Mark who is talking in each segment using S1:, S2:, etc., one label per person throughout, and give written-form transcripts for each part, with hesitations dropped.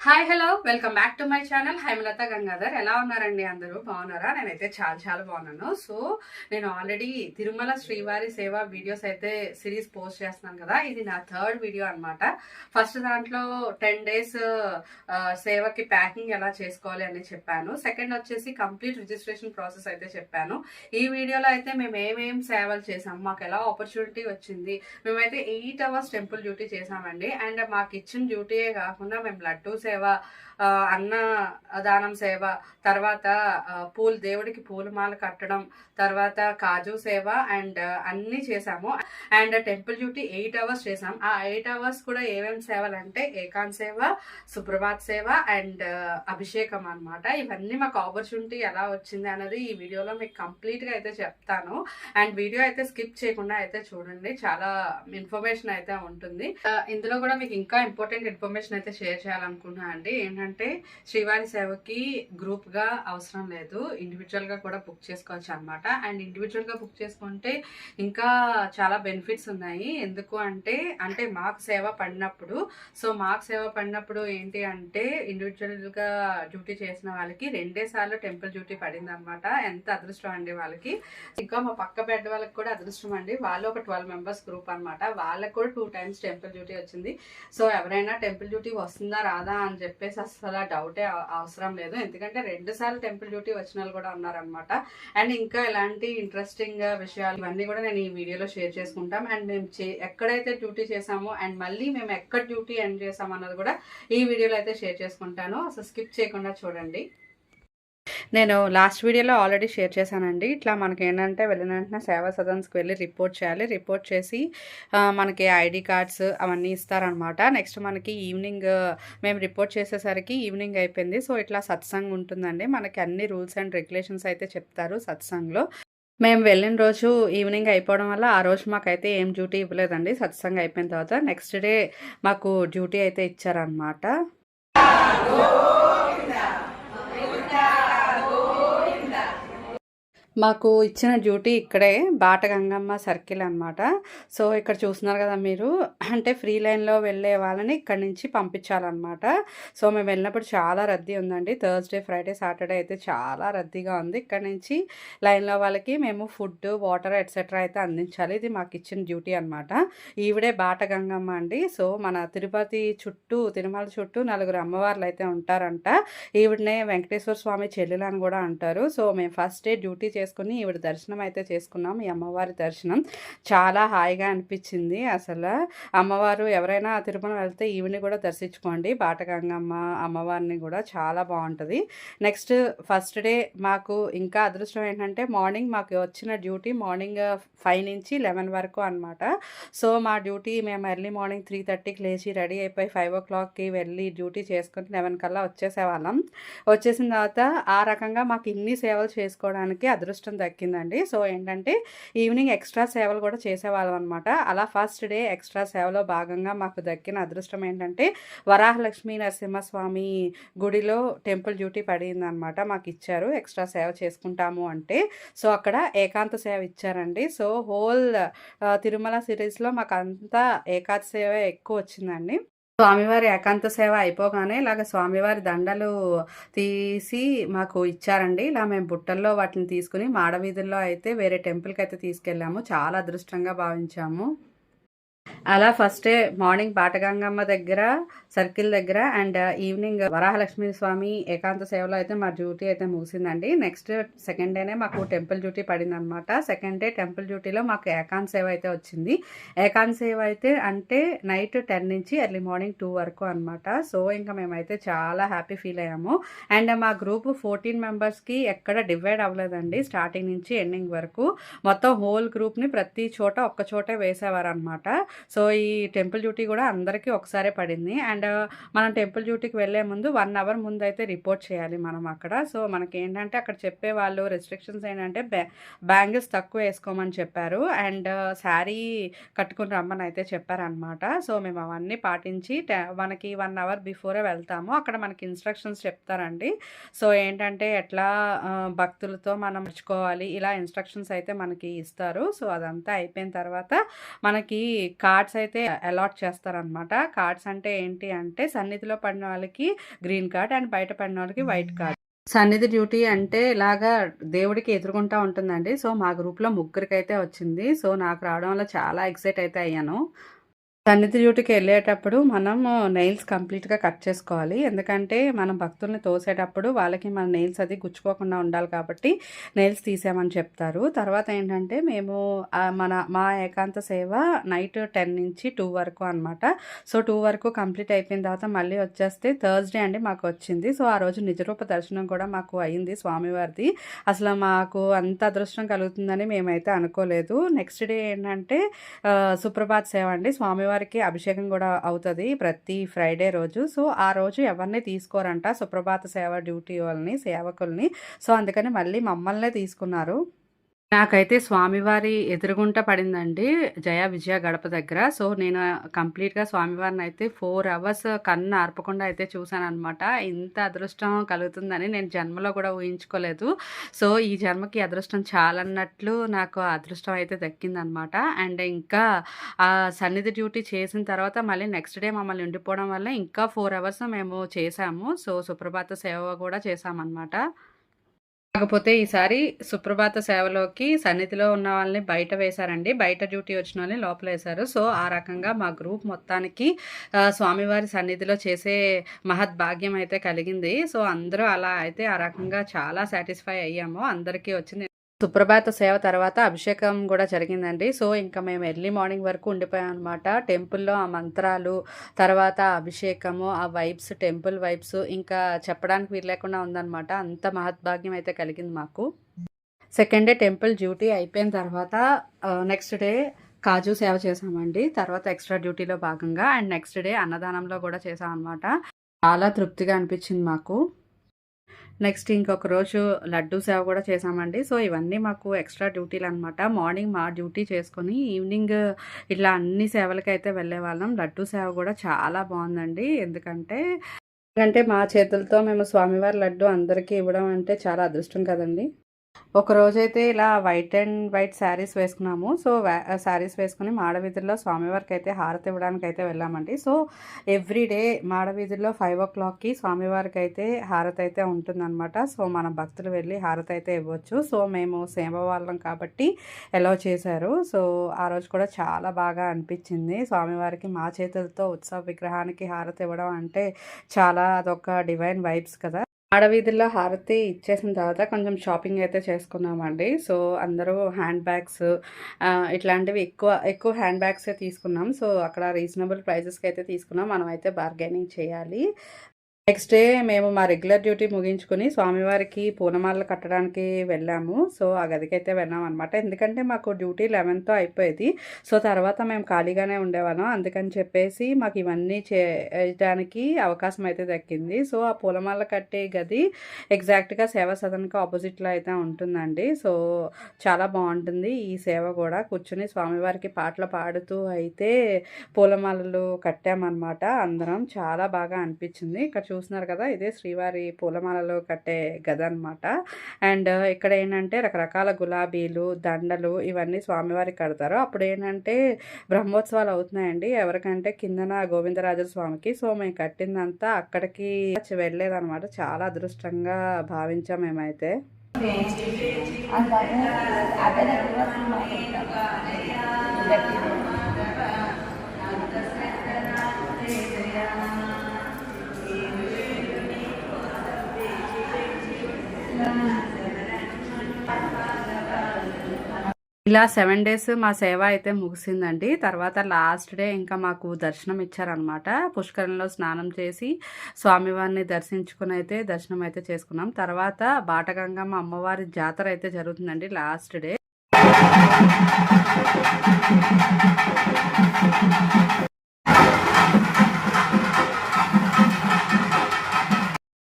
S1: Hi hello welcome back to my channel Haimalatha Gangadhar. ఎలా ఉన్నారండి? అందరూ బాగున్నారా? నేనైతే చాలా బాగున్నాను. సో నేను ఆల్రెడీ తిరుమల శ్రీవారి సేవ వీడియోస్ అయితే సిరీస్ పోస్ట్ చేస్తున్నాను కదా, ఇది నా థర్డ్ వీడియో అనమాట. ఫస్ట్ దాంట్లో 10 days సేవకి ప్యాకింగ్ ఎలా చేసుకోవాలి అని చెప్పాను. సెకండ్ వచ్చేసి కంప్లీట్ రిజిస్ట్రేషన్ ప్రాసెస్ అయితే చెప్పాను. ఈ వీడియోలో అయితే మేము ఏమేం సేవలు చేసాం, మాకు ఎలా ఆపర్చునిటీ వచ్చింది. మేమైతే 8 hours టెంపుల్ డ్యూటీ చేసామండి. అండ్ మాకు ఇచ్చిన డ్యూటీయే కాకుండా మేము లడ్డూ సేవ, అన్న దానం సేవ, తర్వాత దేవుడికి పూలమాల కట్టడం, తర్వాత కాజు సేవ అండ్ అన్ని చేసాము. అండ్ టెంపుల్ డ్యూటీ 8 hours చేసాం. ఆ 8 hours కూడా ఏమేం సేవలు అంటే ఏకాంత సేవ, సుప్రభాత్ సేవ అండ్ అభిషేకం అనమాట. ఇవన్నీ మాకు ఆపర్చునిటీ ఎలా వచ్చింది అన్నది ఈ వీడియోలో మీకు కంప్లీట్ గా అయితే చెప్తాను. అండ్ వీడియో అయితే స్కిప్ చేయకుండా అయితే చూడండి, చాలా ఇన్ఫర్మేషన్ అయితే ఉంటుంది. ఇందులో కూడా మీకు ఇంకా ఇంపార్టెంట్ ఇన్ఫర్మేషన్ అయితే షేర్ చేయాలనుకున్నా అండి. ఏంటంటే శ్రీవారి సేవకి గ్రూప్ గా అవసరం లేదు, ఇండివిజువల్ గా కూడా బుక్ చేసుకోవచ్చు అనమాట. అండ్ ఇండివిజువల్ గా బుక్ చేసుకుంటే ఇంకా చాలా బెనిఫిట్స్ ఉన్నాయి. ఎందుకు అంటే మాకు సేవ పడినప్పుడు ఏంటి అంటే ఇండివిజువల్ గా డ్యూటీ చేసిన వాళ్ళకి 2 సార్లు టెంపుల్ డ్యూటీ పడింది అనమాట. ఎంత అదృష్టం అండి వాళ్ళకి. ఇంకా మా పక్క బెడ్ వాళ్ళకి కూడా అదృష్టం అండి. వాళ్ళు ఒక 12 members గ్రూప్ అనమాట. వాళ్ళకి కూడా 2 times టెంపుల్ డ్యూటీ వచ్చింది. సో ఎవరైనా టెంపుల్ డ్యూటీ వస్తుందా రాదా అని చెప్పేసి అసలు డౌటే అవసరం లేదు, ఎందుకంటే 2 సార్లు టెంపుల్ డ్యూటీ వచ్చిన వాళ్ళు కూడా ఉన్నారనమాట. అండ్ ఇంకా ఇలాంటి ఇంట్రెస్టింగ్ విషయాలు ఇవన్నీ కూడా నేను ఈ వీడియోలో షేర్ చేసుకుంటాం. అండ్ మేము ఎక్కడైతే డ్యూటీ చేసామో అండ్ మళ్ళీ మేము ఎక్కడ డ్యూటీ ఎండ్ చేసాం అన్నది కూడా ఈ వీడియోలో అయితే షేర్ చేసుకుంటాను. సో స్కిప్ చేయకుండా చూడండి. నేను లాస్ట్ వీడియోలో ఆల్రెడీ షేర్ చేశానండి. ఇట్లా మనకి ఏంటంటే వెళ్ళిన వెంటనే సేవా సదన్స్కి వెళ్ళి రిపోర్ట్ చేయాలి. రిపోర్ట్ చేసి మనకి ఐడి కార్డ్స్ అవన్నీ ఇస్తారనమాట. నెక్స్ట్ మనకి ఈవినింగ్ మేము రిపోర్ట్ చేసేసరికి ఈవినింగ్ అయిపోయింది. సో ఇట్లా సత్సంగ్ ఉంటుందండి, మనకి అన్ని రూల్స్ అండ్ రెగ్యులేషన్స్ అయితే చెప్తారు సత్సంగ్లో. మేము వెళ్ళిన రోజు ఈవినింగ్ అయిపోవడం వల్ల ఆ రోజు మాకైతే ఏం డ్యూటీ ఇవ్వలేదండి. సత్సంగ్ అయిపోయిన తర్వాత నెక్స్ట్ డే మాకు డ్యూటీ అయితే ఇచ్చారనమాట. మాకు ఇచ్చిన డ్యూటీ ఇక్కడే బాటగంగమ్మ సర్కిల్ అనమాట. సో ఇక్కడ చూస్తున్నారు కదా మీరు, అంటే ఫ్రీ లైన్లో వెళ్ళే వాళ్ళని ఇక్కడి నుంచి పంపించాలన్నమాట. సో మేము వెళ్ళినప్పుడు చాలా రద్దీ ఉందండి. థర్స్డే, ఫ్రైడే, సాటర్డే అయితే చాలా రద్దీగా ఉంది. ఇక్కడ నుంచి లైన్లో వాళ్ళకి మేము ఫుడ్, వాటర్ ఎట్సెట్రా అయితే అందించాలి. ఇది మాకు ఇచ్చిన డ్యూటీ అనమాట. ఈవిడే బాటగంగమ్మ అండి. సో మన తిరుమల చుట్టూ 4 అమ్మవార్లు అయితే ఉంటారంట. ఈవిడనే వెంకటేశ్వర స్వామి చెల్లెలు అని కూడా అంటారు. సో మేము ఫస్ట్ డే డ్యూటీ చేసుకుని ఈవిడ దర్శనం అయితే చేసుకున్నాం. ఈ అమ్మవారి దర్శనం చాలా హాయిగా అనిపించింది. అసలు అమ్మవారు ఎవరైనా తిరుమల వెళ్తే ఈవిని కూడా దర్శించుకోండి, బాటగంగమ్మ అమ్మవారిని కూడా చాలా బాగుంటుంది. నెక్స్ట్ ఫస్ట్ డే మాకు ఇంకా అదృష్టం ఏంటంటే మార్నింగ్ మాకు వచ్చిన డ్యూటీ మార్నింగ్ 5 నుంచి 11 వరకు అనమాట. సో మా డ్యూటీ మేము ఎర్లీ మార్నింగ్ 3:30కి లేచి రెడీ అయిపోయి 5 o'clockకి వెళ్ళి డ్యూటీ చేసుకుని 11 కల్లా వచ్చేసేవాళ్ళం. వచ్చేసిన తర్వాత ఆ రకంగా మాకు ఇన్ని సేవలు చేసుకోవడానికి అదృష్టం దక్కిందండి. సో ఏంటంటే ఈవినింగ్ ఎక్స్ట్రా సేవలు కూడా చేసేవాళ్ళం అనమాట. అలా ఫస్ట్ డే ఎక్స్ట్రా సేవలో భాగంగా మాకు దక్కిన అదృష్టం ఏంటంటే వరాహలక్ష్మీ నరసింహస్వామి గుడిలో టెంపుల్ డ్యూటీ పడిందనమాట. మాకు ఇచ్చారు ఎక్స్ట్రా సేవ చేసుకుంటాము అంటే. సో అక్కడ ఏకాంత సేవ ఇచ్చారండి. సో హోల్ తిరుమల సిరీస్లో మాకు అంతా ఏకాంత సేవ ఎక్కువ వచ్చిందండి. స్వామివారి ఏకాంత సేవ అయిపోగానే ఇలాగ స్వామివారి దండలు తీసి మాకు ఇచ్చారండి. ఇలా మేము బుట్టల్లో వాటిని తీసుకుని మాడవీధుల్లో అయితే వేరే టెంపుల్కి అయితే తీసుకెళ్ళాము. చాలా అదృష్టంగా భావించాము. అలా ఫస్ట్ డే మార్నింగ్ బాటగంగమ్మ దగ్గర సర్కిల్ దగ్గర అండ్ ఈవినింగ్ వరాహలక్ష్మి స్వామి ఏకాంత సేవలో అయితే మా డ్యూటీ అయితే ముగిసిందండి. నెక్స్ట్ సెకండ్ డేనే మాకు టెంపుల్ డ్యూటీ పడింది అనమాట. సెకండ్ డే టెంపుల్ డ్యూటీలో మాకు ఏకాంత సేవ అయితే వచ్చింది. ఏకాంత సేవ అయితే అంటే నైట్ 10 నుంచి ఎర్లీ మార్నింగ్ 2 వరకు అనమాట. సో ఇంకా మేమైతే చాలా హ్యాపీ ఫీల్ అయ్యాము. అండ్ మా గ్రూప్ 14 మెంబర్స్కి ఎక్కడ డివైడ్ అవ్వలేదండి. స్టార్టింగ్ నుంచి ఎండింగ్ వరకు మొత్తం హోల్ గ్రూప్ని ప్రతి చోట ఒక్క చోటే వేసేవారు అనమాట. సో ఈ టెంపుల్ డ్యూటీ కూడా అందరికీ ఒకసారే పడింది. అండ్ మనం టెంపుల్ డ్యూటీకి వెళ్ళే ముందు 1 అవర్ ముందైతే రిపోర్ట్ చేయాలి మనం అక్కడ. సో మనకేంటంటే అక్కడ చెప్పేవాళ్ళు రెస్ట్రిక్షన్స్ ఏంటంటే బ్యాంగిల్స్ తక్కువ వేసుకోమని చెప్పారు. అండ్ శారీ కట్టుకుని రమ్మని అయితే చెప్పారనమాట. సో మేము అవన్నీ పాటించి మనకి 1 అవర్ బిఫోరే వెళ్తాము. అక్కడ మనకి ఇన్స్ట్రక్షన్స్ చెప్తారండి. సో ఏంటంటే ఎట్లా భక్తులతో మనం నడుచుకోవాలి, ఇలా ఇన్స్ట్రక్షన్స్ అయితే మనకి ఇస్తారు. సో అదంతా అయిపోయిన తర్వాత మనకి కార్డ్స్ అయితే అలాట్ చేస్తారనమాట. కార్డ్స్ అంటే ఏంటి అంటే సన్నిధిలో పడిన వాళ్ళకి గ్రీన్ కార్డ్ అండ్ బయట పడిన వాళ్ళకి వైట్ కార్డ్. సన్నిధి డ్యూటీ అంటే ఇలాగా దేవుడికి ఎదురుగుంటా ఉంటుందండి. సో మా గ్రూప్లో ముగ్గురికైతే వచ్చింది. సో నాకు రావడం వల్ల చాలా ఎక్సైట్ అయితే అయ్యాను. సన్నిధి డ్యూటీకి వెళ్ళేటప్పుడు మనం నెయిల్స్ కంప్లీట్గా కట్ చేసుకోవాలి. ఎందుకంటే మనం భక్తుల్ని తోసేటప్పుడు వాళ్ళకి మన నెయిల్స్ అది గుచ్చుకోకుండా ఉండాలి కాబట్టి నెయిల్స్ తీసామని చెప్తారు. తర్వాత ఏంటంటే మేము మా ఏకాంత సేవ నైట్ 10 నుంచి 2 వరకు అనమాట. సో 2 వరకు కంప్లీట్ అయిపోయిన తర్వాత మళ్ళీ వచ్చేస్తే థర్స్డే అండి మాకు వచ్చింది. సో ఆ రోజు నిజరూప దర్శనం కూడా మాకు అయింది స్వామివారిది. అసలు మాకు అంత అదృష్టం కలుగుతుందని మేమైతే అనుకోలేదు. నెక్స్ట్ డే ఏంటంటే సుప్రభాత్ సేవ అండి. స్వామివారికి అభిషేకం కూడా అవుతుంది ప్రతి ఫ్రైడే రోజు. సో ఆ రోజు ఎవరిని తీసుకోరంట సుప్రభాత సేవ డ్యూటీ వాళ్ళని, సేవకుల్ని. సో అందుకని మళ్ళీ మమ్మల్నే తీసుకున్నారు. నాకైతే స్వామివారి ఎదురుగుంట పడిందండి జయ విజయ గడప దగ్గర. సో నేను కంప్లీట్గా స్వామివారిని అయితే 4 అవర్స్ కన్ను ఆర్పకుండా అయితే చూశానమాట. ఇంత అదృష్టం కలుగుతుందని నేను జన్మలో కూడా ఊహించుకోలేదు. సో ఈ జన్మకి అదృష్టం చాలన్నట్లు నాకు అదృష్టం అయితే దక్కిందనమాట. అండ్ ఇంకా ఆ సన్నిధి డ్యూటీ చేసిన తర్వాత మళ్ళీ నెక్స్ట్ డే మమ్మల్ని ఉండిపోవడం వల్ల ఇంకా 4 అవర్స్ మేము చేసాము. సో సుప్రభాత సేవ కూడా చేసామన్నమాట. కాకపోతే ఈసారి సుప్రభాత సేవలోకి సన్నిధిలో ఉన్న వాళ్ళని బయట వేశారండి. బయట డ్యూటీ వచ్చిన వాళ్ళని లోపల వేశారు. సో ఆ రకంగా మా గ్రూప్ మొత్తానికి స్వామివారి సన్నిధిలో చేసే మహద్భాగ్యం అయితే కలిగింది. సో అందరూ అలా అయితే ఆ రకంగా చాలా సాటిస్ఫై అయ్యాము. అందరికీ వచ్చింది. సుప్రభాత సేవ తర్వాత అభిషేకం కూడా జరిగిందండి. సో ఇంకా మేము ఎర్లీ మార్నింగ్ వరకు ఉండిపోయాం అనమాట. టెంపుల్లో ఆ మంత్రాలు, తర్వాత అభిషేకము, ఆ వైబ్స్, టెంపుల్ వైబ్స్ ఇంకా చెప్పడానికి వీలు లేకుండా ఉందన్నమాట. అంత మహద్భాగ్యం అయితే కలిగింది మాకు. సెకండ్ డే టెంపుల్ డ్యూటీ అయిపోయిన తర్వాత నెక్స్ట్ డే కాజు సేవ చేసామండి. తర్వాత ఎక్స్ట్రా డ్యూటీలో భాగంగా అండ్ నెక్స్ట్ డే అన్నదానంలో కూడా చేసాం అనమాట. చాలా తృప్తిగా అనిపించింది మాకు. నెక్స్ట్ ఇంకొక రోజు లడ్డూ సేవ కూడా చేసామండి. సో ఇవన్నీ మాకు ఎక్స్ట్రా డ్యూటీలు అనమాట. మార్నింగ్ మా డ్యూటీ చేసుకొని ఈవినింగ్ ఇట్లా అన్ని సేవలకైతే వెళ్ళే వాళ్ళం. లడ్డూ సేవ కూడా చాలా బాగుందండి. ఎందుకంటే మా చేతులతో మేము స్వామివారి లడ్డు అందరికీ ఇవ్వడం అంటే చాలా అదృష్టం కదండి. ఒక రోజైతే ఇలా వైట్ అండ్ వైట్ శారీస్ వేసుకున్నాము. సో శారీస్ వేసుకుని మాడవీధుల్లో స్వామివారికి అయితే హారతి ఇవ్వడానికి అయితే వెళ్ళామండి. సో ఎవ్రీడే మాడవీధుల్లో 5 o'clockకి స్వామివారికి అయితే హారతి అయితే ఉంటుందన్నమాట. సో మన భక్తులు వెళ్ళి హారతి అయితే ఇవ్వచ్చు. సో మేము సేవ వాళ్ళం కాబట్టి అలౌ చేశారు. సో ఆ రోజు కూడా చాలా బాగా అనిపించింది. స్వామివారికి మా చేతులతో ఉత్సవ విగ్రహానికి హారతి ఇవ్వడం అంటే చాలా అదొక డివైన్ వైబ్స్ కదా. ఆడవీధుల్లో హారతి ఇచ్చేసిన తర్వాత కొంచెం షాపింగ్ అయితే చేసుకున్నామండి. సో అందరూ హ్యాండ్ బ్యాగ్స్ ఇట్లాంటివి ఎక్కువ హ్యాండ్ బ్యాగ్సే తీసుకున్నాం. సో అక్కడ రీజనబుల్ ప్రైజెస్కి అయితే తీసుకున్నాం. మనం అయితే బార్గెనింగ్ చేయాలి. నెక్స్ట్ డే మేము మా రెగ్యులర్ డ్యూటీ ముగించుకుని స్వామివారికి పూలమాలలు కట్టడానికి వెళ్ళాము. సో ఆ గదికైతే వెళ్ళాం అనమాట. ఎందుకంటే మాకు డ్యూటీ 11తో అయిపోయేది. సో తర్వాత మేము ఖాళీగానే ఉండేవాళ్ళం. అందుకని చెప్పేసి మాకు ఇవన్నీ చేయడానికి అవకాశం అయితే దక్కింది. సో ఆ పూలమాల కట్టే గది ఎగ్జాక్ట్గా సేవా సదన్కి ఆపోజిట్లో అయితే ఉంటుందండి. సో చాలా బాగుంటుంది ఈ సేవ కూడా. కూర్చుని స్వామివారికి పాటలు పాడుతూ అయితే పూలమాలలు కట్టామన్నమాట అందరం. చాలా బాగా అనిపించింది. ఇక్కడ చూస్తున్నారు కదా, ఇదే శ్రీవారి పూలమాలలో కట్టే గద అనమాట. అండ్ ఇక్కడ ఏంటంటే రకరకాల గులాబీలు, దండలు ఇవన్నీ స్వామివారికి కడతారు. అప్పుడు ఏంటంటే బ్రహ్మోత్సవాలు అవుతున్నాయండి. ఎవరికంటే కిందన గోవిందరాజుల స్వామికి. సో మేము కట్టిందంతా అక్కడికి వెళ్ళలేదన్నమాట. చాలా అదృష్టంగా భావించాం మేమైతే. ఇలా 7 days మా సేవ అయితే ముగిసిందండి. తర్వాత లాస్ట్ డే ఇంకా మాకు దర్శనం ఇచ్చారనమాట. పుష్కరంలో స్నానం చేసి స్వామివారిని దర్శించుకుని అయితే దర్శనం అయితే చేసుకున్నాం. తర్వాత బాటగంగమ్మ అమ్మవారి జాతర అయితే జరుగుతుందండి లాస్ట్ డే.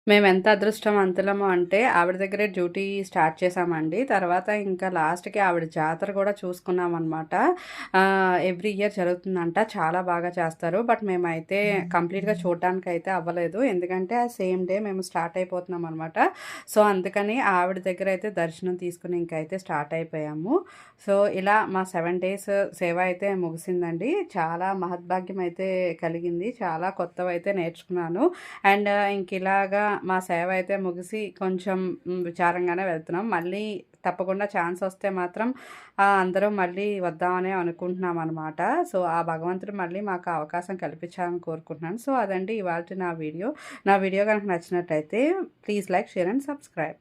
S1: మేమెంత అదృష్టవంతులము అంటే, ఆవిడ దగ్గరే డ్యూటీ స్టార్ట్ చేశామండి. తర్వాత ఇంకా లాస్ట్‌కి ఆవిడ జాతర కూడా చూసుకున్నామనమాట. ఎవ్రీ ఇయర్ జరుగుతుందంట. చాలా బాగా చేస్తారు. బట్ మేమైతే కంప్లీట్‌గా చూడడానికైతే అవ్వలేదు. ఎందుకంటే, ఆ సేమ్ డే మేము స్టార్ట్ అయిపోతున్నామనమాట. సో, అందుకని ఆవిడ దగ్గరైతే దర్శనం తీసుకొని ఇంకైతే స్టార్ట్ అయిపోయాము. సో, ఇలా మా 7 డేస్ సేవ అయితే ముగిసిందండి. చాలా మహద్భాగ్యం అయితే కలిగింది. చాలా కొత్తవైతే నేర్చుకున్నాను. అండ్ ఇంకిలాగా మా సేవ అయితే ముగిసి కొంచెం విచారంగానే వెళ్తున్నాం. మళ్ళీ తప్పకుండా ఛాన్స్ వస్తే మాత్రం అందరం మళ్ళీ వద్దామని అనుకుంటున్నామనమాట. సో, ఆ భగవంతుడు మళ్ళీ మాకు అవకాశం కల్పించాలని కోరుకుంటున్నాను. సో, అదండి ఇవాల్టి నా వీడియో. నా వీడియో గనుక నచ్చినట్టయితే please like, share and subscribe.